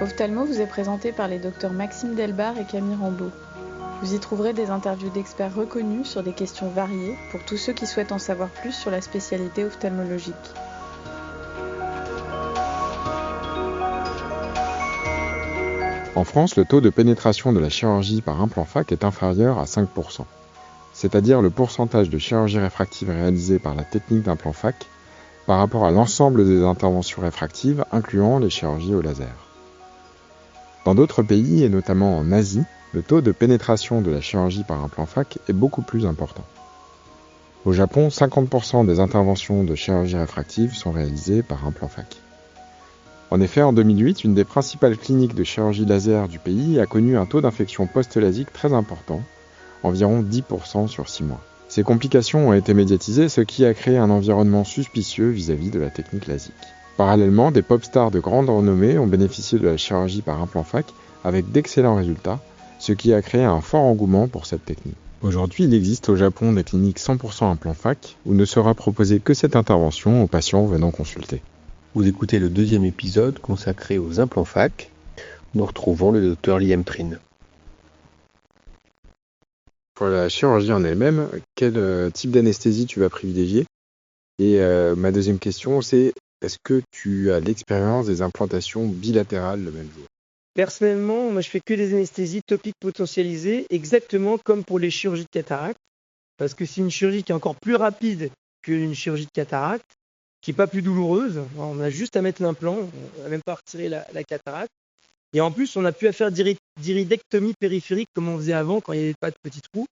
Ophtalmo vous est présenté par les docteurs Maxime Delbar et Camille Rambaud. Vous y trouverez des interviews d'experts reconnus sur des questions variées pour tous ceux qui souhaitent en savoir plus sur la spécialité ophtalmologique. En France, le taux de pénétration de la chirurgie par implant phac est inférieur à 5%, c'est-à-dire le pourcentage de chirurgie réfractive réalisée par la technique d'implant phac par rapport à l'ensemble des interventions réfractives, incluant les chirurgies au laser. Dans d'autres pays, et notamment en Asie, le taux de pénétration de la chirurgie par implant phac est beaucoup plus important. Au Japon, 50% des interventions de chirurgie réfractive sont réalisées par implant phac. En effet, en 2008, une des principales cliniques de chirurgie laser du pays a connu un taux d'infection post-lasique très important, environ 10% sur 6 mois. Ces complications ont été médiatisées, ce qui a créé un environnement suspicieux vis-à-vis de la technique LASIK. Parallèlement, des pop stars de grande renommée ont bénéficié de la chirurgie par implant phac avec d'excellents résultats, ce qui a créé un fort engouement pour cette technique. Aujourd'hui, il existe au Japon des cliniques 100% implant phac où ne sera proposée que cette intervention aux patients venant consulter. Vous écoutez le deuxième épisode consacré aux implants phac. Nous retrouvons le docteur Liam Trin. Pour la chirurgie en elle-même, quel type d'anesthésie tu vas privilégier? Et ma deuxième question, c'est est-ce que tu as l'expérience des implantations bilatérales le même jour? Personnellement, moi je fais que des anesthésies topiques potentialisées, exactement comme pour les chirurgies de cataracte, parce que c'est une chirurgie qui est encore plus rapide qu'une chirurgie de cataracte, qui n'est pas plus douloureuse. On a juste à mettre l'implant, on n'a même pas à retirer la cataracte. Et en plus, on n'a plus à faire d'iridectomie périphérique comme on faisait avant quand il n'y avait pas de petits trous.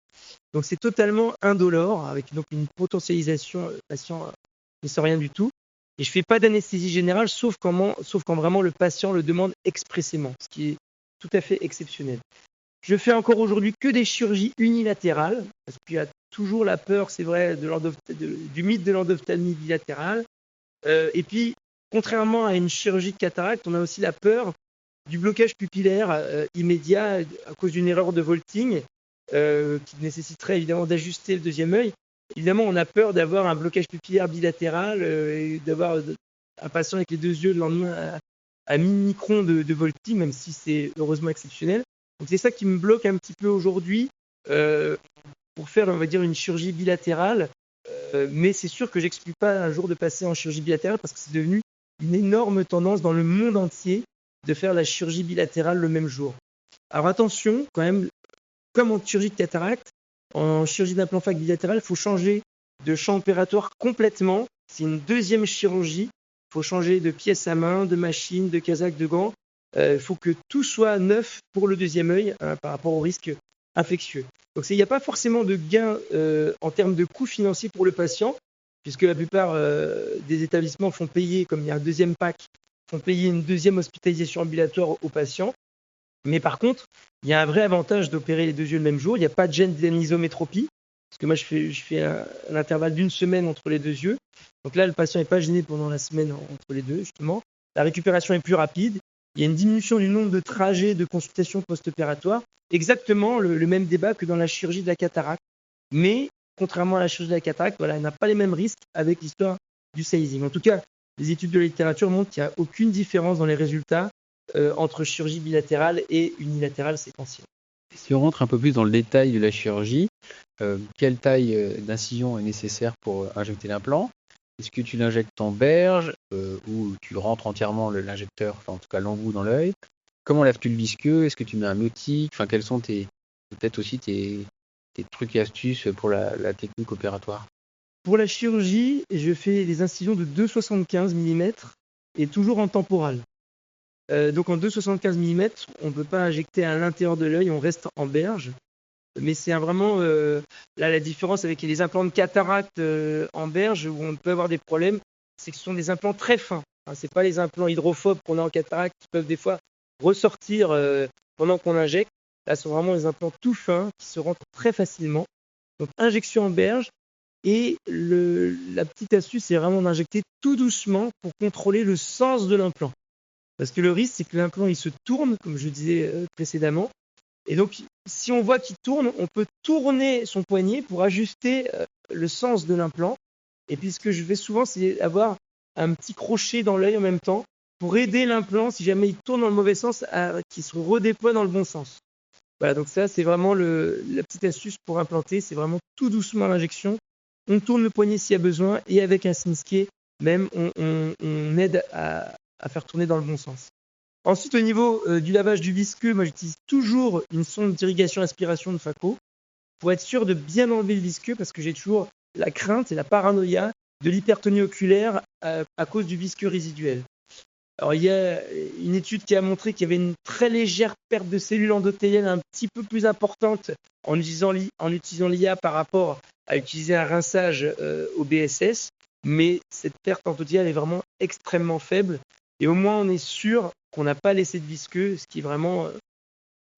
Donc c'est totalement indolore, avec donc une potentialisation, le patient ne sent rien du tout. Et je ne fais pas d'anesthésie générale, sauf quand vraiment le patient le demande expressément, ce qui est tout à fait exceptionnel. Je fais encore aujourd'hui que des chirurgies unilatérales, parce qu'il y a toujours la peur, c'est vrai, du mythe de l'endophtalmie bilatérale. Et puis, contrairement à une chirurgie de cataracte, on a aussi la peur du blocage pupillaire immédiat à cause d'une erreur de Volting qui nécessiterait évidemment d'ajuster le deuxième œil. Évidemment, on a peur d'avoir un blocage pupillaire bilatéral et d'avoir un patient avec les deux yeux le lendemain à 1000 microns de Volting, même si c'est heureusement exceptionnel. Donc c'est ça qui me bloque un petit peu aujourd'hui pour faire, on va dire, une chirurgie bilatérale. Mais c'est sûr que j'exclus pas un jour de passer en chirurgie bilatérale parce que c'est devenu une énorme tendance dans le monde entier de faire la chirurgie bilatérale le même jour. Alors attention, quand même, comme en chirurgie de cataracte, en chirurgie d'implant phac bilatéral, il faut changer de champ opératoire complètement. C'est une deuxième chirurgie. Il faut changer de pièce à main, de machine, de casaque, de gants. Il faut que tout soit neuf pour le deuxième œil par rapport au risque infectieux. Donc il n'y a pas forcément de gain en termes de coûts financiers pour le patient, puisque la plupart des établissements font payer, comme il y a un deuxième pack, font payer une deuxième hospitalisation ambulatoire aux patients. Mais par contre, il y a un vrai avantage d'opérer les deux yeux le même jour. Il n'y a pas de gêne d'anisommétropie, parce que moi je fais un intervalle d'une semaine entre les deux yeux. Donc là, le patient n'est pas gêné pendant la semaine entre les deux, justement. La récupération est plus rapide. Il y a une diminution du nombre de trajets de consultation post-opératoire. Exactement le même débat que dans la chirurgie de la cataracte. Mais, contrairement à la chirurgie de la cataracte, voilà, elle n'a pas les mêmes risques avec l'histoire du sizing. En tout cas, les études de la littérature montrent qu'il n'y a aucune différence dans les résultats entre chirurgie bilatérale et unilatérale séquentielle. Si on rentre un peu plus dans le détail de la chirurgie, quelle taille d'incision est nécessaire pour injecter l'implant? Est-ce que tu l'injectes en berge ou tu rentres entièrement l'injecteur, enfin en tout cas l'embout dans l'œil? Comment lèves-tu le visqueux? Est-ce que tu mets un myotique? Enfin, quels sont peut-être aussi tes trucs et astuces pour la technique opératoire? Pour la chirurgie, je fais des incisions de 2,75 mm et toujours en temporal. Donc en 2,75 mm, on ne peut pas injecter à l'intérieur de l'œil, on reste en berge. Mais c'est vraiment là la différence avec les implants de cataracte en berge où on peut avoir des problèmes, c'est que ce sont des implants très fins. Enfin, c'est pas les implants hydrophobes qu'on a en cataracte qui peuvent des fois ressortir pendant qu'on injecte. Là, ce sont vraiment des implants tout fins qui se rentrent très facilement. Donc injection en berge. Et la petite astuce, c'est vraiment d'injecter tout doucement pour contrôler le sens de l'implant. Parce que le risque, c'est que l'implant il se tourne, comme je disais précédemment. Et donc, si on voit qu'il tourne, on peut tourner son poignet pour ajuster le sens de l'implant. Et puis, ce que je fais souvent, c'est avoir un petit crochet dans l'œil en même temps pour aider l'implant, si jamais il tourne dans le mauvais sens, qu'il se redéploie dans le bon sens. Voilà, donc ça, c'est vraiment la petite astuce pour implanter. C'est vraiment tout doucement à l'injection. On tourne le poignet s'il y a besoin et avec un Smith-Kie, même, on aide à faire tourner dans le bon sens. Ensuite, au niveau du lavage du visqueux, moi, j'utilise toujours une sonde d'irrigation-aspiration de Phaco pour être sûr de bien enlever le visqueux parce que j'ai toujours la crainte et la paranoïa de l'hypertonie oculaire à cause du visqueux résiduel. Alors, il y a une étude qui a montré qu'il y avait une très légère perte de cellules endothéliales un petit peu plus importante en utilisant l'IA par rapport à utiliser un rinçage au BSS, mais cette perte endothéliale est vraiment extrêmement faible et au moins on est sûr qu'on n'a pas laissé de visqueux, ce qui est vraiment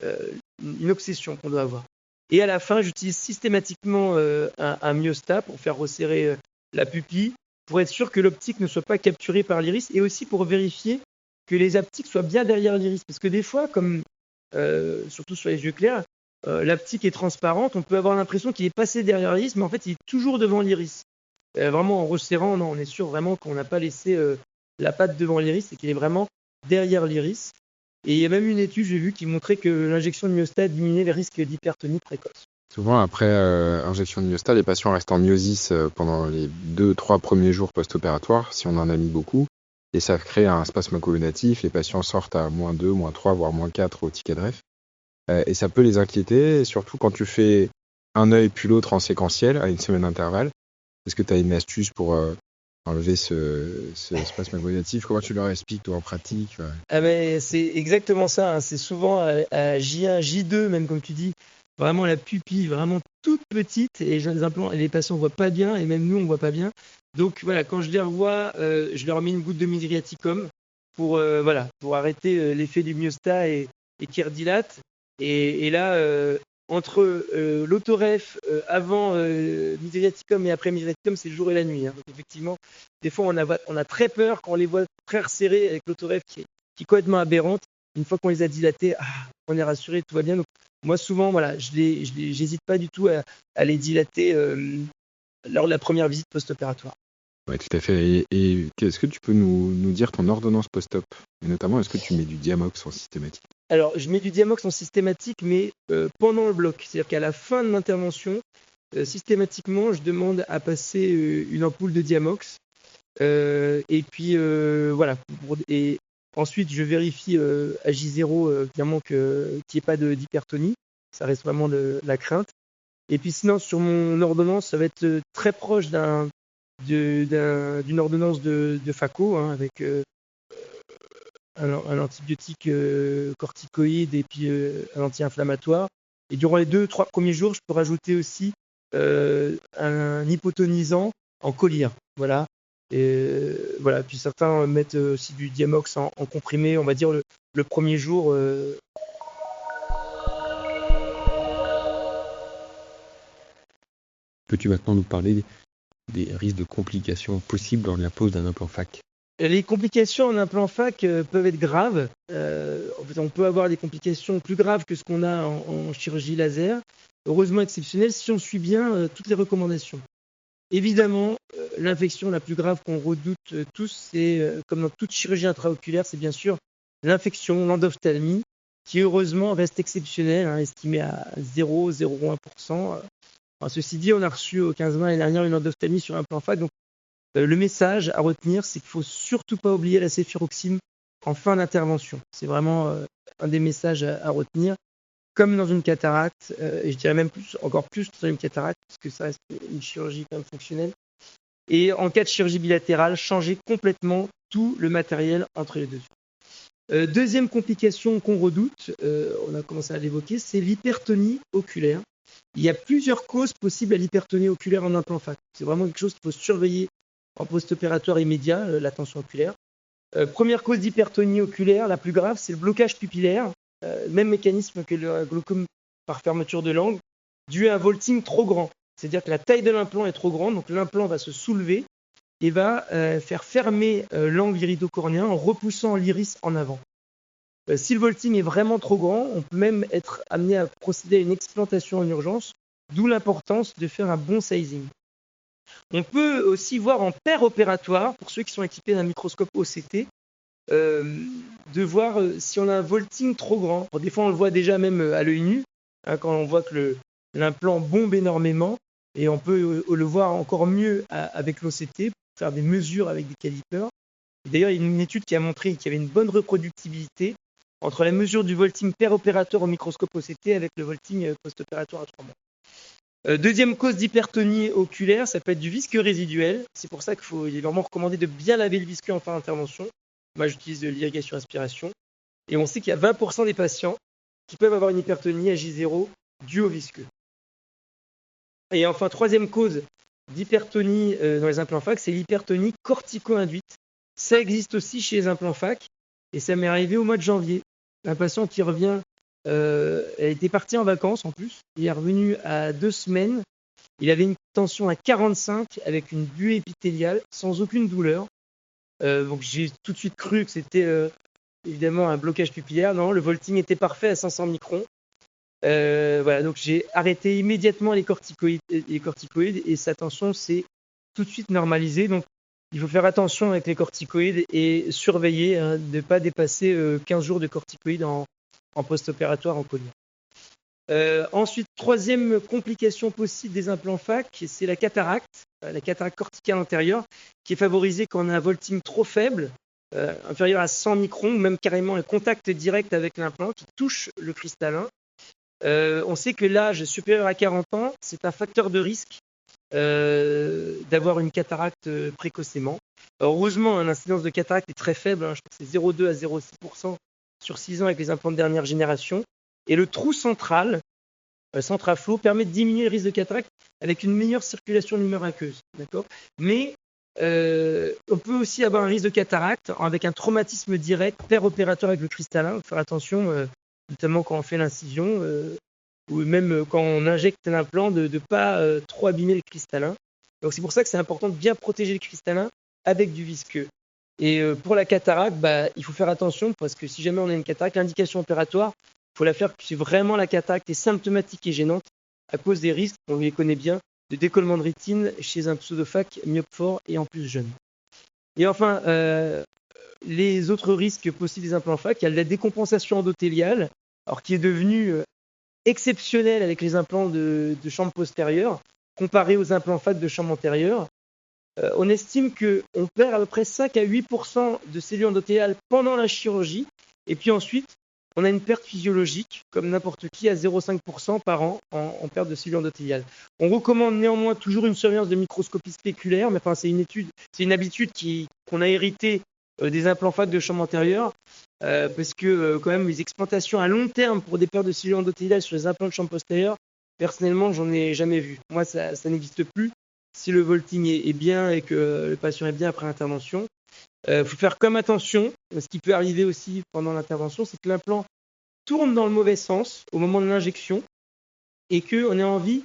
une obsession qu'on doit avoir. Et à la fin, j'utilise systématiquement un myostat pour faire resserrer la pupille, pour être sûr que l'optique ne soit pas capturée par l'iris et aussi pour vérifier que les haptiques soient bien derrière l'iris. Parce que des fois, comme surtout sur les yeux clairs, l'haptique est transparente, on peut avoir l'impression qu'il est passé derrière l'iris, mais en fait, il est toujours devant l'iris. Vraiment, en resserrant, non, on est sûr vraiment qu'on n'a pas laissé la patte devant l'iris et qu'il est vraiment derrière l'iris. Et il y a même une étude, j'ai vu, qui montrait que l'injection de myostat diminuait les risques d'hypertonie précoce. Souvent, après injection de myostat, les patients restent en myosis pendant les 2-3 premiers jours post-opératoires, si on en a mis beaucoup. Et ça crée un spasme colonatif. Les patients sortent à -2, -3, voire -4 au ticket de ref. Et ça peut les inquiéter, surtout quand tu fais un œil puis l'autre en séquentiel, à une semaine d'intervalle. Est-ce que tu as une astuce pour enlever ce spasme colonatif? Comment tu leur expliques, toi, en pratique? Ah ben, c'est exactement ça, hein. C'est souvent à J1, J2, même comme tu dis, vraiment la pupille vraiment toute petite et les jeunes implants et les patients ne voient pas bien et même nous on ne voit pas bien. Donc voilà, quand je les revois, je leur mets une goutte de mydriaticum pour arrêter l'effet du myostat et qui redilate. Et là, entre l'autoref avant mydriaticum et après mydriaticum, c'est le jour et la nuit, hein. Donc effectivement, des fois on a très peur quand on les voit très resserrés avec l'autoref qui est complètement aberrante. Une fois qu'on les a dilatés, on est rassuré, tout va bien. Donc, moi, souvent, voilà, j'hésite pas du tout à les dilater lors de la première visite post-opératoire. Oui, tout à fait. Et est-ce que tu peux nous dire ton ordonnance post-op? Et notamment, est-ce que tu mets du Diamox en systématique? Alors, je mets du Diamox en systématique, mais pendant le bloc. C'est-à-dire qu'à la fin de l'intervention, systématiquement, je demande à passer une ampoule de Diamox. Et puis, voilà. Et ensuite, je vérifie à J0, évidemment, qu'il n'y ait pas d'hypertonie. Ça reste vraiment de la crainte. Et puis sinon, sur mon ordonnance, ça va être très proche d'une ordonnance de Phaco, hein, avec un antibiotique corticoïde et puis un anti-inflammatoire. Et durant les 2-3 premiers jours, je peux rajouter aussi un hypotonisant en collyre. Voilà. Et voilà. Puis certains mettent aussi du Diamox en comprimé, on va dire le premier jour. Peux-tu maintenant nous parler des risques de complications possibles lors de la pose d'un implant phac? Les complications en implant phac peuvent être graves. En fait, on peut avoir des complications plus graves que ce qu'on a en chirurgie laser. Heureusement exceptionnelles si on suit bien toutes les recommandations. Évidemment, l'infection la plus grave qu'on redoute tous, c'est comme dans toute chirurgie intraoculaire, c'est bien sûr l'infection, l'endophtalmie, qui heureusement reste exceptionnelle, hein, estimée à 0,01%. Ceci dit, on a reçu au 15 mai l'année dernière une endophtalmie sur un implant phac. Donc, le message à retenir, c'est qu'il ne faut surtout pas oublier la céphiroxime en fin d'intervention. C'est vraiment un des messages à retenir, comme dans une cataracte, et je dirais même encore plus dans une cataracte, parce que ça reste une chirurgie quand même fonctionnelle. Et en cas de chirurgie bilatérale, changer complètement tout le matériel entre les deux yeux. Deuxième complication qu'on redoute, on a commencé à l'évoquer, c'est l'hypertonie oculaire. Il y a plusieurs causes possibles à l'hypertonie oculaire en implant phac. C'est vraiment quelque chose qu'il faut surveiller en post-opératoire immédiat, la tension oculaire. Première cause d'hypertonie oculaire, la plus grave, c'est le blocage pupillaire. Même mécanisme que le glaucome par fermeture de l'angle, dû à un vaulting trop grand. C'est-à-dire que la taille de l'implant est trop grande, donc l'implant va se soulever et va faire fermer l'angle iridocornéen en repoussant l'iris en avant. Si le vaulting est vraiment trop grand, on peut même être amené à procéder à une explantation en urgence, d'où l'importance de faire un bon sizing. On peut aussi voir en paire opératoire, pour ceux qui sont équipés d'un microscope OCT, de voir si on a un vaulting trop grand. Bon, des fois, on le voit déjà même à l'œil nu, hein, quand on voit que l'implant bombe énormément, et on peut le voir encore mieux avec l'OCT, faire des mesures avec des calipers. D'ailleurs, il y a une étude qui a montré qu'il y avait une bonne reproductibilité entre la mesure du vaulting per opérateur au microscope OCT avec le vaulting post-opératoire à 3 mois. Deuxième cause d'hypertonie oculaire, ça peut être du visqueux résiduel. C'est pour ça qu'il est vraiment recommandé de bien laver le visqueux en fin d'intervention. Moi, j'utilise de l'irrigation aspiration. Et on sait qu'il y a 20% des patients qui peuvent avoir une hypertonie à J0 due au visqueux. Et enfin, troisième cause d'hypertonie dans les implants fac, c'est l'hypertonie cortico-induite. Ça existe aussi chez les implants fac. Et ça m'est arrivé au mois de janvier. Un patient qui revient, elle était partie en vacances en plus. Il est revenu à 2 semaines. Il avait une tension à 45 avec une buée épithéliale sans aucune douleur. Donc j'ai tout de suite cru que c'était évidemment un blocage pupillaire. Non, le vaulting était parfait à 500 microns. Voilà, donc j'ai arrêté immédiatement les corticoïdes et sa tension s'est tout de suite normalisée. Donc il faut faire attention avec les corticoïdes et surveiller de ne pas dépasser 15 jours de corticoïdes en post-opératoire en collier. Ensuite, troisième complication possible des implants fac, c'est la cataracte corticale antérieure, qui est favorisée quand on a un vaulting trop faible, inférieur à 100 microns, ou même carrément un contact direct avec l'implant qui touche le cristallin. On sait que l'âge supérieur à 40 ans, c'est un facteur de risque d'avoir une cataracte précocement. Alors, heureusement, l'incidence de cataracte est très faible, je crois que c'est 0,2 à 0,6% sur 6 ans avec les implants de dernière génération. Et le trou central, centraflow, permet de diminuer le risque de cataracte avec une meilleure circulation de l'humeur aqueuse. D'accord ? Mais on peut aussi avoir un risque de cataracte avec un traumatisme direct per-opérateur avec le cristallin. Il faut faire attention, notamment quand on fait l'incision ou même quand on injecte l'implant, de ne pas trop abîmer le cristallin. Donc c'est pour ça que c'est important de bien protéger le cristallin avec du visqueux. Et pour la cataracte, il faut faire attention parce que si jamais on a une cataracte, l'indication opératoire, il faut la faire si vraiment la cataracte est symptomatique et gênante à cause des risques, on les connaît bien, de décollement de rétine chez un pseudophaque myope fort et en plus jeune. Et enfin, les autres risques possibles des implants fac, il y a la décompensation endothéliale, alors qui est devenue exceptionnelle avec les implants de chambre postérieure, comparé aux implants fac de chambre antérieure. On estime qu'on perd à peu près 5 à 8% de cellules endothéliales pendant la chirurgie, et puis ensuite, on a une perte physiologique, comme n'importe qui, à 0,5% par an en perte de cellules endothéliales. On recommande néanmoins toujours une surveillance de microscopie spéculaire, mais enfin, c'est une habitude qu'on a héritée des implants fac de chambre antérieure, parce que quand même les explantations à long terme pour des pertes de cellules endothéliales sur les implants de chambre postérieure, personnellement, j'en ai jamais vu. Moi, ça n'existe plus. Si le vaulting est bien et que le patient est bien après l'intervention, faut faire comme attention. Ce qui peut arriver aussi pendant l'intervention, c'est que l'implant tourne dans le mauvais sens au moment de l'injection et qu'on ait envie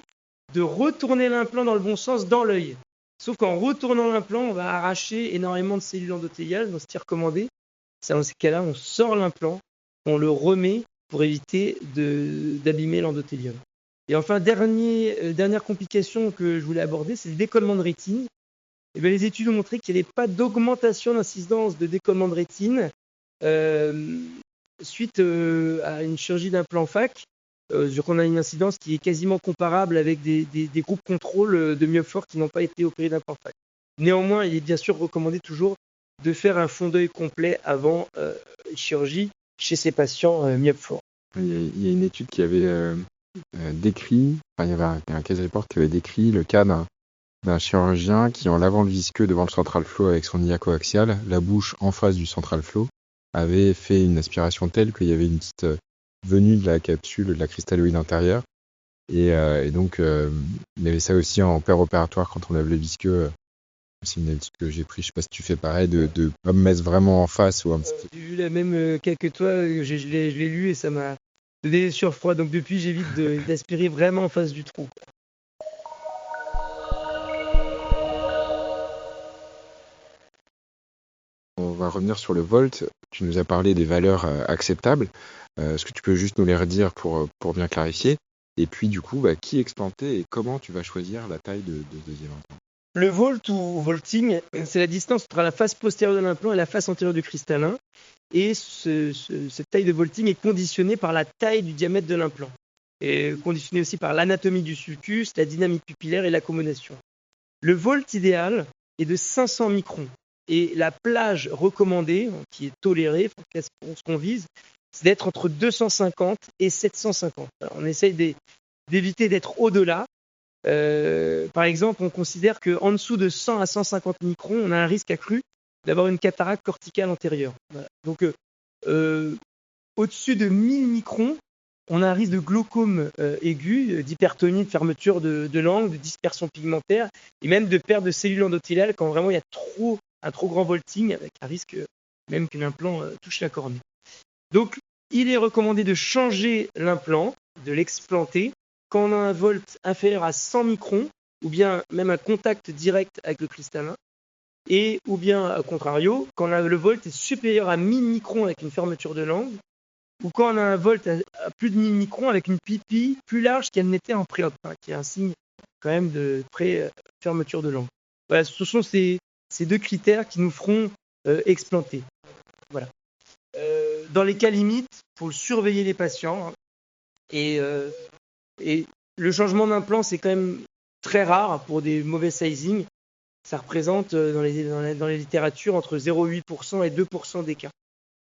de retourner l'implant dans le bon sens dans l'œil. Sauf qu'en retournant l'implant, on va arracher énormément de cellules endothéliales, donc ce qui est recommandé, c'est dans ces cas-là, on sort l'implant, on le remet pour éviter d'abîmer l'endothélium. Et enfin, dernière complication que je voulais aborder, c'est le décollement de rétine. Et bien, les études ont montré qu'il n'y avait pas d'augmentation d'incidence de décollement de rétine suite à une chirurgie d'implant fac. On a une incidence qui est quasiment comparable avec des groupes contrôle de myope fort qui n'ont pas été opérés d'implant fac. Néanmoins, il est bien sûr recommandé toujours de faire un fond d'œil complet avant chirurgie chez ces patients myope forts. Il y a une étude qui avait décrit, il y avait un case report qui avait décrit le cas d'un chirurgien qui, en lavant le visqueux devant le central flow avec son iliaco-axial, la bouche en face du central flow, avait fait une aspiration telle qu'il y avait une petite venue de la capsule de la cristalloïde intérieure. Et donc, il y avait ça aussi en per-opératoire quand on lave le visqueux. C'est une habitude que j'ai pris, je sais pas si tu fais pareil, de pas me mettre vraiment en face ou un petit peu. J'ai vu la même cas que toi, je l'ai lu et ça m'a donné surfroid. Donc depuis, j'évite d'aspirer vraiment en face du trou. On va revenir sur le volt. Tu nous as parlé des valeurs acceptables. Est-ce que tu peux juste nous les redire pour bien clarifier ? Et puis du coup, qui explanter et comment tu vas choisir la taille de deuxième implant ? Le volt ou volting, c'est la distance entre la face postérieure de l'implant et la face antérieure du cristallin. Et cette taille de volting est conditionnée par la taille du diamètre de l'implant. Et conditionnée aussi par l'anatomie du sulcus, la dynamique pupillaire et l'accommodation. Le volt idéal est de 500 microns. Et la plage recommandée, qui est tolérée, ce qu'on vise, c'est d'être entre 250 et 750. Alors, on essaye d'éviter d'être au-delà. Par exemple, on considère qu'en dessous de 100 à 150 microns, on a un risque accru d'avoir une cataracte corticale antérieure. Voilà. Donc, au-dessus de 1000 microns, on a un risque de glaucome aigu, d'hypertonie, de fermeture de l'angle, de dispersion pigmentaire et même de perte de cellules endothéliales quand vraiment il y a un trop grand volting avec un risque même qu'un implant touche la cornée. Donc, il est recommandé de changer l'implant, de l'explanter quand on a un volt inférieur à 100 microns ou bien même un contact direct avec le cristallin et ou bien, à contrario, quand le volt est supérieur à 1000 microns avec une fermeture de l'angle ou quand on a un volt à plus de 1000 microns avec une pupille plus large qu'elle n'était en pré-op, qui est un signe quand même de pré-fermeture de l'angle. Voilà, ce sont ces deux critères qui nous feront explanter. Voilà. Dans les cas limites, il faut surveiller les patients. Et le changement d'implant, c'est quand même très rare pour des mauvais sizing. Ça représente dans les littératures entre 0,8% et 2% des cas.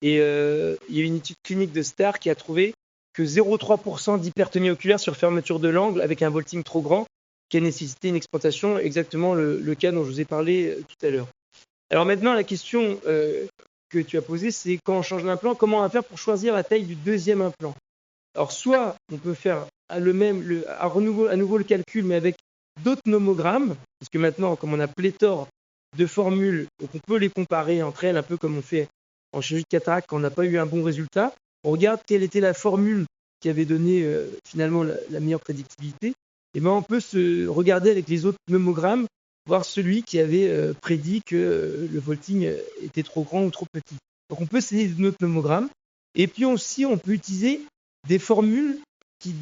Et il y a une étude clinique de Starr qui a trouvé que 0,3% d'hypertonie oculaire sur fermeture de l'angle avec un volting trop grand qui a nécessité une explantation, exactement le cas dont je vous ai parlé tout à l'heure. Alors maintenant, la question que tu as posée, c'est quand on change d'implant, comment on va faire pour choisir la taille du deuxième implant? Alors soit on peut faire à nouveau le calcul, mais avec d'autres nomogrammes, parce que maintenant, comme on a pléthore de formules, donc on peut les comparer entre elles, un peu comme on fait en chirurgie de cataracte quand on n'a pas eu un bon résultat. On regarde quelle était la formule qui avait donné finalement la meilleure prédictibilité. Et ben on peut se regarder avec les autres nomogrammes, voir celui qui avait prédit que le volting était trop grand ou trop petit. Donc on peut essayer notre nomogramme. Et puis aussi, on peut utiliser des formules qui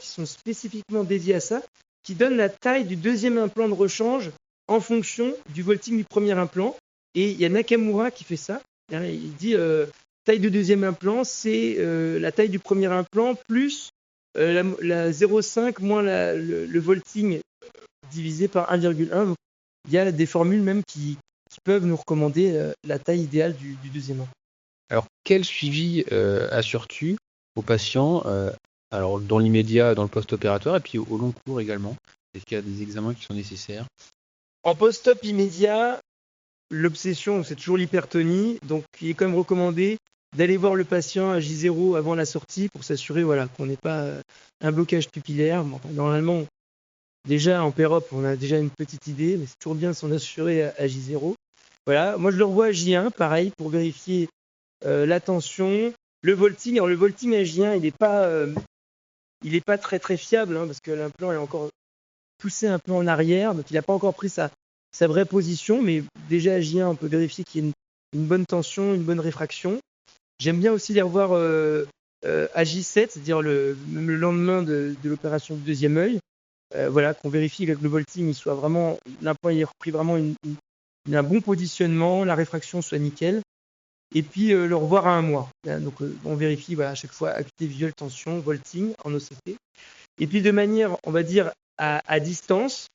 sont spécifiquement dédiées à ça, qui donnent la taille du deuxième implant de rechange en fonction du volting du premier implant. Et il y a Nakamura qui fait ça. Il dit taille du deuxième implant, c'est la taille du premier implant plus la 0,5 moins le volting divisé par 1,1. Donc, il y a des formules même qui peuvent nous recommander la taille idéale du deuxième implant. Alors, quel suivi assures-tu aux patients alors dans l'immédiat, dans le post-opératoire et puis au long cours également? Est-ce qu'il y a des examens qui sont nécessaires? En post-op immédiat, l'obsession, c'est toujours l'hypertonie. Donc, il est quand même recommandé d'aller voir le patient à J0 avant la sortie pour s'assurer qu'on n'ait pas un blocage pupillaire. Bon, normalement, déjà en pérop, on a déjà une petite idée, mais c'est toujours bien de s'en assurer à J0. Voilà. Moi, je le revois à J1, pareil, pour vérifier la tension, le volting. Alors, le volting à J1, il n'est pas très très fiable parce que l'implant est encore poussé un peu en arrière, donc il n'a pas encore pris sa vraie position, mais déjà à J1, on peut vérifier qu'il y a une bonne tension, une bonne réfraction. J'aime bien aussi les revoir à J7, c'est-à-dire le lendemain de l'opération du deuxième œil. Qu'on vérifie que le volting soit vraiment, l'implant ait repris vraiment un bon positionnement, la réfraction soit nickel. Et puis le revoir à un mois. Donc on vérifie à chaque fois acuité visuelle, tension, volting en OCT. Et puis de manière, on va dire, à distance,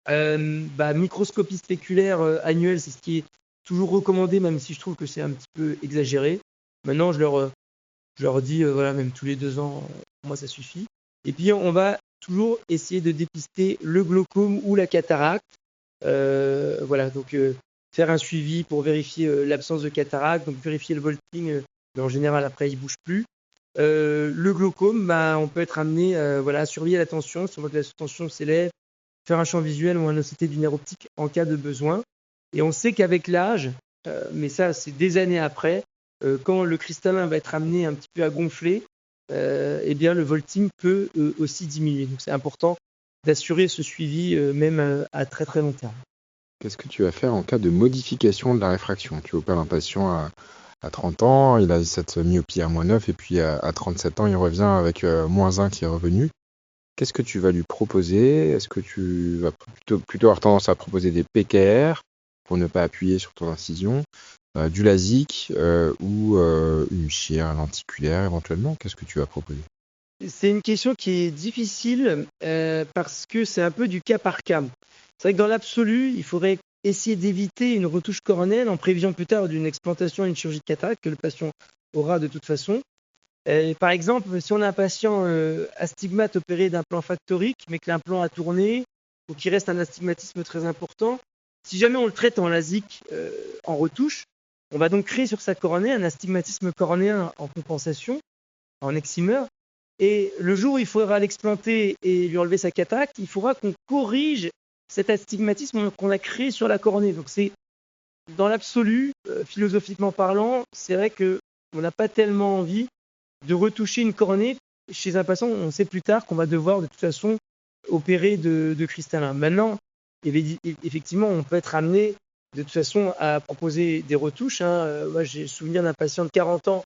microscopie spéculaire annuelle, c'est ce qui est toujours recommandé, même si je trouve que c'est un petit peu exagéré. Maintenant, je leur dis, même tous les 2 ans, pour moi, ça suffit. Et puis, on va toujours essayer de dépister le glaucome ou la cataracte. Donc faire un suivi pour vérifier l'absence de cataracte, donc vérifier le volting, mais en général, après, il ne bouge plus. Le glaucome, on peut être amené à surveiller la tension, si on voit que la tension s'élève, faire un champ visuel ou un OCT du nerf optique en cas de besoin. Et on sait qu'avec l'âge, mais ça c'est des années après, quand le cristallin va être amené un petit peu à gonfler, le volting peut aussi diminuer. Donc c'est important d'assurer ce suivi même à très très long terme. Qu'est-ce que tu vas faire en cas de modification de la réfraction? Tu opères un patient à 30 ans, il a cette myopie à -9 et puis à 37 ans, il revient avec -1 qui est revenu. qu'est-ce que tu vas lui proposer? Est-ce que tu vas plutôt avoir tendance à proposer des PKR pour ne pas appuyer sur ton incision, du LASIK ou une chirurgie lenticulaire éventuellement? Qu'est-ce que tu vas proposer? C'est une question qui est difficile parce que c'est un peu du cas par cas. C'est vrai que dans l'absolu, il faudrait essayer d'éviter une retouche coronéenne en prévision plus tard d'une explantation et une chirurgie de cataracte que le patient aura de toute façon. Par exemple, si on a un patient astigmate opéré d'implant factorique, mais que l'implant a tourné ou qu'il reste un astigmatisme très important, si jamais on le traite en LASIK en retouche, on va donc créer sur sa coronée un astigmatisme coronéen en compensation, en excimer. Et le jour où il faudra l'explanter et lui enlever sa cataracte, il faudra qu'on corrige cet astigmatisme qu'on a créé sur la coronée. Donc c'est dans l'absolu, philosophiquement parlant, c'est vrai qu'on n'a pas tellement envie de retoucher une coronée chez un patient. On sait plus tard qu'on va devoir de toute façon opérer de cristallin. Maintenant, effectivement, on peut être amené de toute façon à proposer des retouches. Moi, j'ai souvenir d'un patient de 40 ans.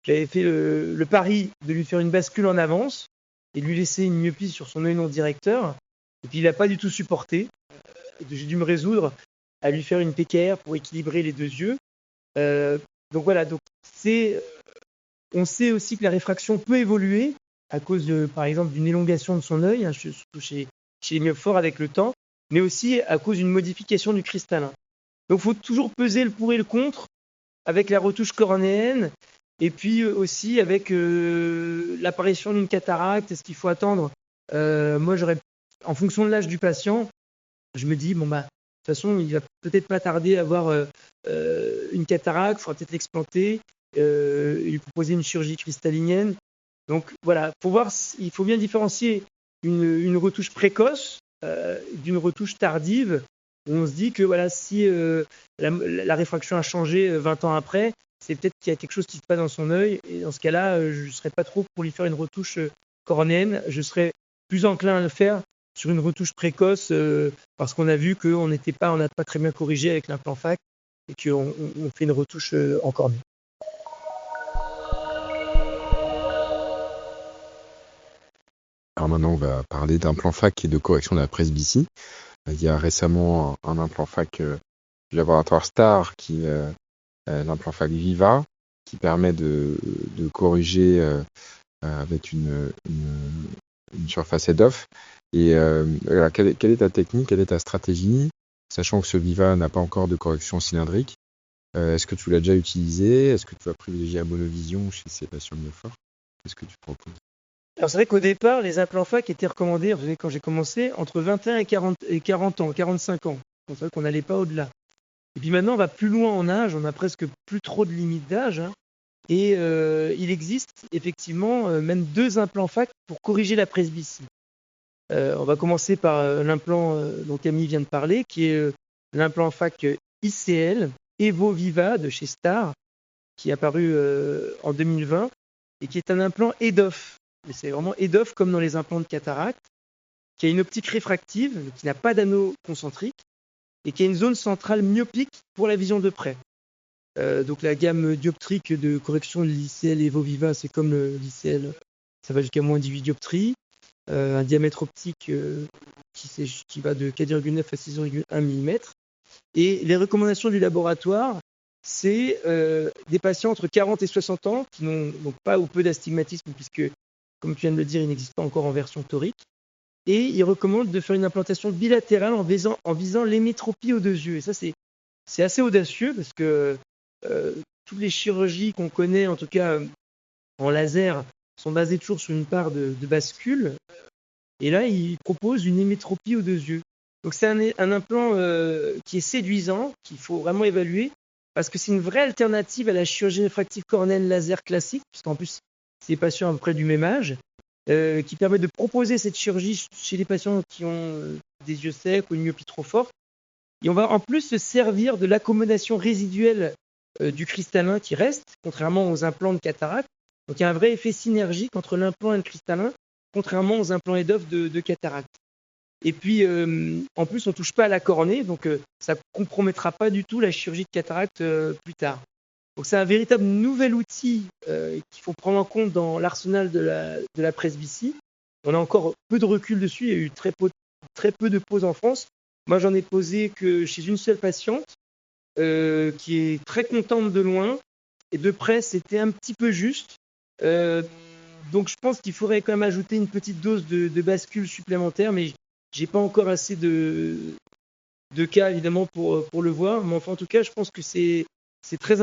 J'avais fait le pari de lui faire une bascule en avance et de lui laisser une myopie sur son œil non directeur. Et puis, il n'a pas du tout supporté. J'ai dû me résoudre à lui faire une PKR pour équilibrer les deux yeux. Donc voilà, on sait aussi que la réfraction peut évoluer à cause, par exemple, d'une élongation de son œil, surtout chez les myopes forts avec le temps, mais aussi à cause d'une modification du cristallin. Donc il faut toujours peser le pour et le contre avec la retouche coronéenne et puis aussi avec l'apparition d'une cataracte. Est-ce qu'il faut attendre Moi, en fonction de l'âge du patient, je me dis, de toute façon, il va peut-être pas tarder à avoir une cataracte, il faudra peut-être l'explanter, lui proposer une chirurgie cristallinienne. Donc voilà, il faut bien différencier une retouche précoce d'une retouche tardive, où on se dit que voilà, si la réfraction a changé 20 ans après, c'est peut-être qu'il y a quelque chose qui se passe dans son œil, et dans ce cas-là, je ne serais pas trop pour lui faire une retouche coronéenne, je serais plus enclin à le faire sur une retouche précoce parce qu'on a vu qu'on n'a pas très bien corrigé avec l'implant fac et qu'on fait une retouche en cornée. Alors maintenant, on va parler d'implant fac et de correction de la presbytie. Il y a récemment un implant fac du laboratoire Star qui l'implant fac Viva, qui permet de corriger avec une surface head-off. Et quelle est ta technique, quelle est ta stratégie, sachant que ce Viva n'a pas encore de correction cylindrique? Est-ce que tu l'as déjà utilisé? Est-ce que tu vas privilégier la monovision chez ces patients mieux forts? Qu'est-ce que tu proposes? Alors c'est vrai qu'au départ, les implants fac étaient recommandés, vous savez, quand j'ai commencé, entre 21 et 40 ans, 45 ans. C'est vrai qu'on n'allait pas au-delà. Et puis maintenant, on va plus loin en âge, on n'a presque plus trop de limite d'âge. Et il existe effectivement même 2 implants fac pour corriger la presbytie. On va commencer par l'implant dont Camille vient de parler, qui est l'implant fac ICL, Evo Viva de chez Star, qui est apparu en 2020 et qui est un implant EDOF. Mais c'est vraiment EDOF comme dans les implants de cataracte, qui a une optique réfractive, qui n'a pas d'anneau concentrique et qui a une zone centrale myopique pour la vision de près. Donc la gamme dioptrique de correction de l'ICL Evo Viva, c'est comme l'ICL, ça va jusqu'à moins 18 dioptries, un diamètre optique qui va de 4,9 à 6,1 mm. Et les recommandations du laboratoire, c'est des patients entre 40 et 60 ans qui n'ont donc pas ou peu d'astigmatisme, puisque, comme tu viens de le dire, il n'existe pas encore en version torique. Et ils recommandent de faire une implantation bilatérale en visant l'hémétropie aux 2 yeux. Et ça, c'est assez audacieux, parce que toutes les chirurgies qu'on connaît, en tout cas en laser, sont basées toujours sur une part de bascule. Et là, ils proposent une hémétropie aux 2 yeux. Donc c'est un implant qui est séduisant, qu'il faut vraiment évaluer, parce que c'est une vraie alternative à la chirurgie réfractive cornéenne laser classique, puisqu'en plus, c'est des patients à peu près du même âge, qui permet de proposer cette chirurgie chez les patients qui ont des yeux secs ou une myopie trop forte. Et on va en plus se servir de l'accommodation résiduelle du cristallin qui reste, contrairement aux implants de cataracte. Donc il y a un vrai effet synergique entre l'implant et le cristallin, contrairement aux implants EDOF de cataracte. Et puis, en plus, on ne touche pas à la coronée, donc ça ne compromettra pas du tout la chirurgie de cataracte plus tard. Donc c'est un véritable nouvel outil qu'il faut prendre en compte dans l'arsenal de la presbytie. On a encore peu de recul dessus. Il y a eu très peu de poses en France. Moi, j'en ai posé que chez une seule patiente qui est très contente de loin. Et de près, c'était un petit peu juste. Donc, je pense qu'il faudrait quand même ajouter une petite dose de bascule supplémentaire. Mais j'ai pas encore assez de cas, évidemment, pour le voir. Mais enfin, en tout cas, je pense que c'est très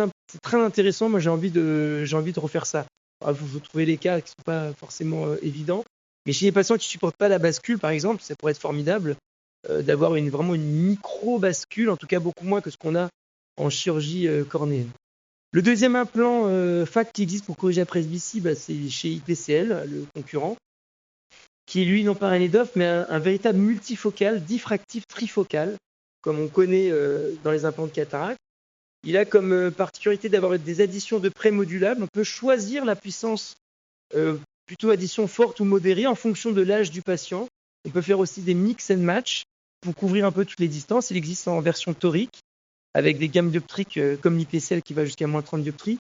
intéressant. Moi, j'ai envie de refaire ça. Il faut trouver les cas qui ne sont pas forcément évidents. Mais chez les patients qui ne supportent pas la bascule, par exemple, ça pourrait être formidable d'avoir vraiment une micro-bascule, en tout cas beaucoup moins que ce qu'on a en chirurgie cornéenne. Le deuxième implant FAC qui existe pour corriger la presbytie, c'est chez IPCL, le concurrent, qui lui, non pas un EDOF, mais un véritable multifocal, diffractif trifocal, comme on connaît dans les implants de cataracte. Il a comme particularité d'avoir des additions de près modulables. On peut choisir la puissance, plutôt addition forte ou modérée, en fonction de l'âge du patient. On peut faire aussi des mix and match pour couvrir un peu toutes les distances. Il existe en version torique, avec des gammes dioptriques comme l'IPCL qui va jusqu'à moins 30 dioptries.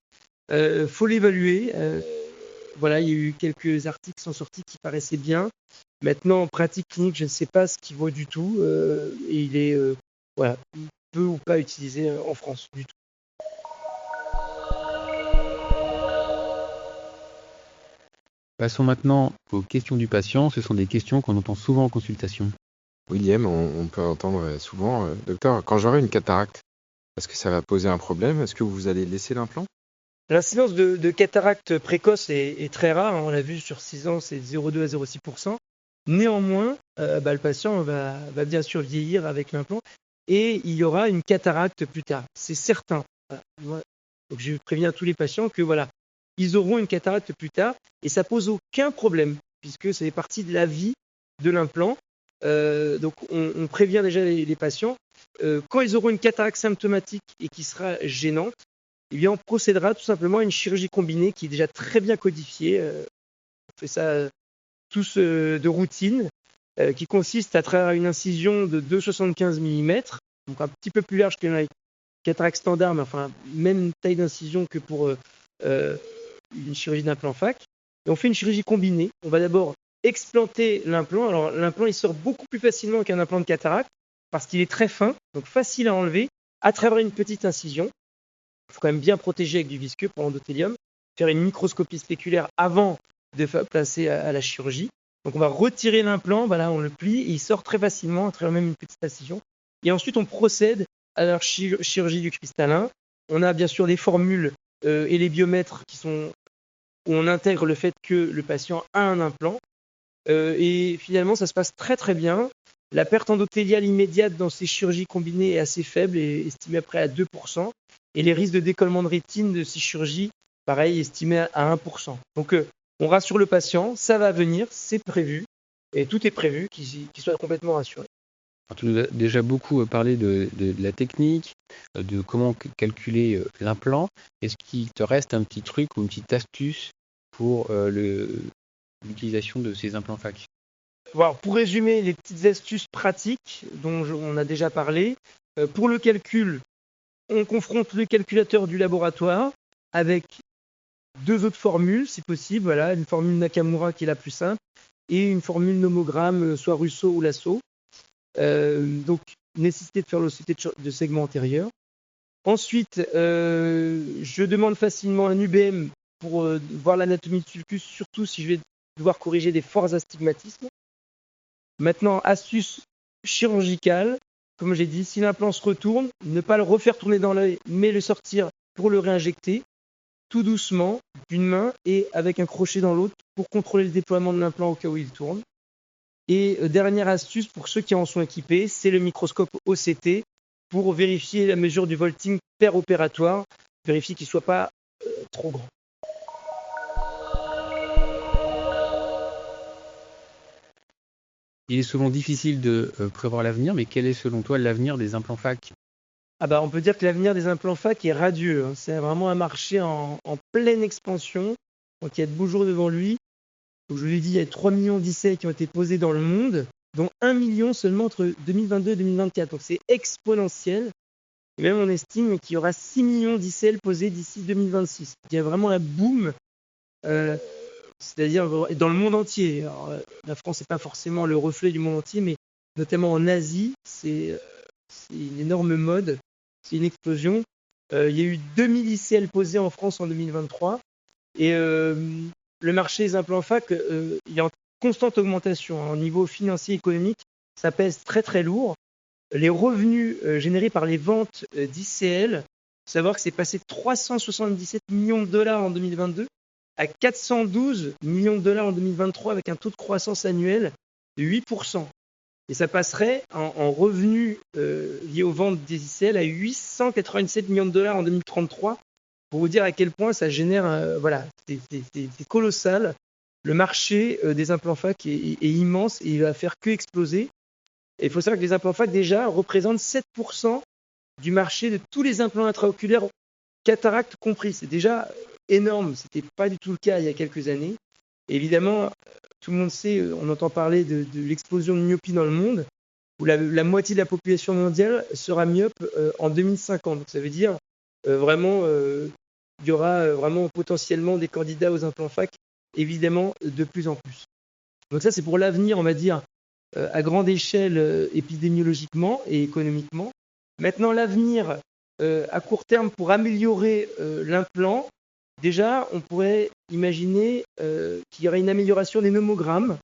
Faut l'évaluer. Voilà, il y a eu quelques articles qui sont sortis qui paraissaient bien. Maintenant, en pratique clinique, je ne sais pas ce qu'il vaut du tout. Et il est peu ou pas utilisé en France du tout. Passons maintenant aux questions du patient. Ce sont des questions qu'on entend souvent en consultation. William, on peut entendre souvent, docteur, quand j'aurai une cataracte, est-ce que ça va poser un problème? Est-ce que vous allez laisser l'implant? L'incidence de cataracte précoce est très rare. On l'a vu sur 6 ans, c'est 0,2 à 0,6%. Néanmoins, le patient va bien sûr vieillir avec l'implant et il y aura une cataracte plus tard. C'est certain. Voilà. Donc je préviens tous les patients que ils auront une cataracte plus tard et ça pose aucun problème puisque ça fait partie de la vie de l'implant. Donc on prévient déjà les patients. Quand ils auront une cataracte symptomatique et qui sera gênante, eh bien, on procédera tout simplement à une chirurgie combinée qui est déjà très bien codifiée. On fait ça tous de routine, qui consiste à travers une incision de 2,75 mm, donc un petit peu plus large que la cataracte standard, mais enfin, même taille d'incision que pour une chirurgie d'implant FAC. Et on fait une chirurgie combinée. On va d'abord explanter l'implant. Alors, l'implant, il sort beaucoup plus facilement qu'un implant de cataracte parce qu'il est très fin, donc facile à enlever, à travers une petite incision. Il faut quand même bien protéger avec du visqueux pour l'endothélium, faire une microscopie spéculaire avant de placer à la chirurgie. Donc on va retirer l'implant, on le plie et il sort très facilement à travers même une petite incision. Et ensuite on procède à la chirurgie du cristallin. On a bien sûr les formules et les biomètres où on intègre le fait que le patient a un implant. Et finalement ça se passe très très bien. La perte endothéliale immédiate dans ces chirurgies combinées est assez faible et estimée à près à 2%. Et les risques de décollement de rétine de ces chirurgies, pareil, estimés à 1%. Donc, on rassure le patient, ça va venir, c'est prévu, et tout est prévu, qu'il soit complètement rassuré. Alors, tu nous as déjà beaucoup parlé de la technique, de comment calculer l'implant. Est-ce qu'il te reste un petit truc ou une petite astuce pour l'utilisation de ces implants FAC? Alors, pour résumer les petites astuces pratiques dont on a déjà parlé, pour le calcul, on confronte le calculateur du laboratoire avec 2 autres formules, si possible. Une formule Nakamura qui est la plus simple et une formule nomogramme, soit Russo ou Lasso. Donc, nécessité de faire l'OCT de segment antérieur. Ensuite, je demande facilement un UBM pour voir l'anatomie du sulcus, surtout si je vais devoir corriger des forts astigmatismes. Maintenant, astuce chirurgicale. Comme j'ai dit, si l'implant se retourne, ne pas le refaire tourner dans l'œil, mais le sortir pour le réinjecter, tout doucement, d'une main et avec un crochet dans l'autre pour contrôler le déploiement de l'implant au cas où il tourne. Et dernière astuce pour ceux qui en sont équipés, c'est le microscope OCT pour vérifier la mesure du vaulting péropératoire, vérifier qu'il ne soit pas trop grand. Il est souvent difficile de prévoir l'avenir, mais quel est selon toi l'avenir des implants FAC? On peut dire que l'avenir des implants FAC est radieux. C'est vraiment un marché en pleine expansion. Donc il y a de beaux jours devant lui. Donc, je vous l'ai dit, il y a 3 millions d'essais qui ont été posés dans le monde, dont 1 million seulement entre 2022 et 2024. Donc c'est exponentiel. Et même on estime qu'il y aura 6 millions d'essais posés d'ici 2026. Il y a vraiment un boom c'est-à-dire dans le monde entier. Alors, la France n'est pas forcément le reflet du monde entier, mais notamment en Asie, c'est une énorme mode, c'est une explosion. Il y a eu 2000 ICL posés en France en 2023 et le marché des implants fac, il est en constante augmentation. Au niveau financier économique, ça pèse très très lourd. Les revenus générés par les ventes d'ICL, faut savoir que c'est passé de 377 millions de dollars en 2022 à 412 millions de dollars en 2023 avec un taux de croissance annuel de 8%. Et ça passerait en revenus liés aux ventes des ICL à 897 millions de dollars en 2033. Pour vous dire à quel point ça génère, voilà, c'est colossal. Le marché des implants fac est immense et il va faire que exploser. Et il faut savoir que les implants fac déjà représentent 7% du marché de tous les implants intraoculaires, cataractes compris. C'est déjà énorme, ce n'était pas du tout le cas il y a quelques années. Et évidemment, tout le monde sait, on entend parler de l'explosion de myopie dans le monde, où la moitié de la population mondiale sera myope en 2050. Donc ça veut dire vraiment, il y aura vraiment potentiellement des candidats aux implants fac, évidemment, de plus en plus. Donc ça, c'est pour l'avenir, on va dire, à grande échelle épidémiologiquement et économiquement. Maintenant, l'avenir à court terme pour améliorer l'implant, déjà, on pourrait imaginer qu'il y aurait une amélioration des nomogrammes,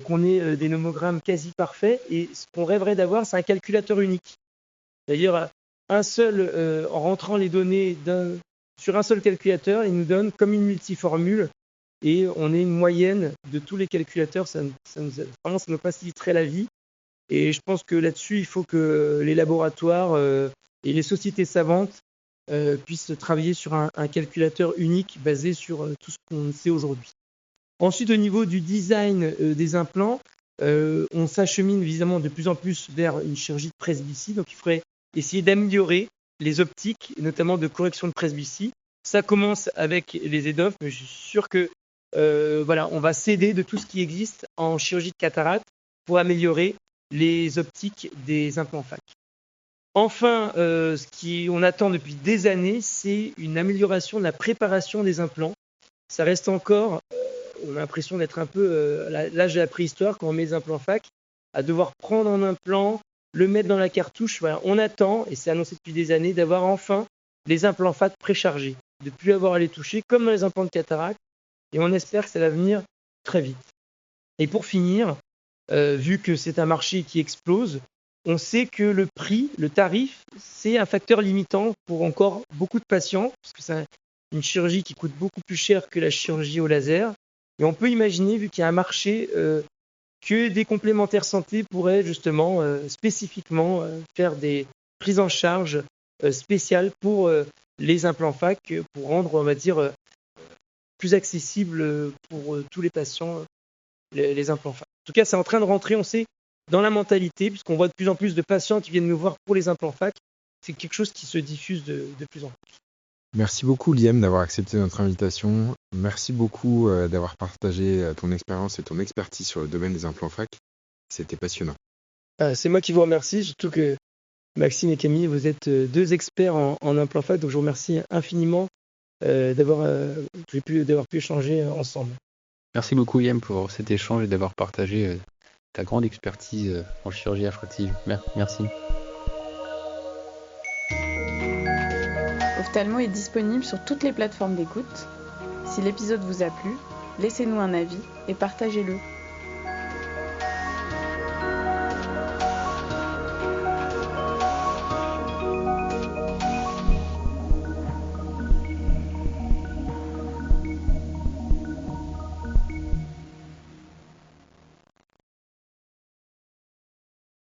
qu'on ait des nomogrammes quasi parfaits, et ce qu'on rêverait d'avoir, c'est un calculateur unique. C'est-à-dire un seul, en rentrant les données sur un seul calculateur, il nous donne comme une multiformule, et on est une moyenne de tous les calculateurs, ça nous faciliterait la vie. Et je pense que là-dessus, il faut que les laboratoires et les sociétés savantes puissent travailler sur un calculateur unique basé sur tout ce qu'on sait aujourd'hui. Ensuite, au niveau du design des implants, on s'achemine évidemment de plus en plus vers une chirurgie de presbytie. Donc, il faudrait essayer d'améliorer les optiques, et notamment de correction de presbytie. Ça commence avec les EDOF, mais je suis sûr que voilà, on va s'aider de tout ce qui existe en chirurgie de cataracte pour améliorer les optiques des implants fac. Enfin, ce qu'on attend depuis des années, c'est une amélioration de la préparation des implants. Ça reste encore, on a l'impression d'être un peu à l'âge de la préhistoire quand on met des implants fac, à devoir prendre un implant, le mettre dans la cartouche. Voilà, on attend, et c'est annoncé depuis des années, d'avoir enfin les implants fac préchargés, de ne plus avoir à les toucher, comme dans les implants de cataracte. Et on espère que ça va venir très vite. Et pour finir, vu que c'est un marché qui explose, on sait que le prix, le tarif, c'est un facteur limitant pour encore beaucoup de patients, parce que c'est une chirurgie qui coûte beaucoup plus cher que la chirurgie au laser. Et on peut imaginer, vu qu'il y a un marché, que des complémentaires santé pourraient justement spécifiquement faire des prises en charge spéciales pour les implants fac, pour rendre, on va dire, plus accessible pour tous les patients les implants fac. En tout cas, c'est en train de rentrer, on sait, dans la mentalité, puisqu'on voit de plus en plus de patients qui viennent nous voir pour les implants fac. C'est quelque chose qui se diffuse de plus en plus. Merci beaucoup Liam d'avoir accepté notre invitation. Merci beaucoup d'avoir partagé ton expérience et ton expertise sur le domaine des implants fac. C'était passionnant. C'est moi qui vous remercie, surtout que Maxime et Camille, vous êtes deux experts en implants fac, donc je vous remercie infiniment d'avoir pu échanger ensemble. Merci beaucoup Liam pour cet échange et d'avoir partagé ta grande expertise en chirurgie réfractive. Merci. Ophthalmo est disponible sur toutes les plateformes d'écoute. Si l'épisode vous a plu, laissez-nous un avis et partagez-le.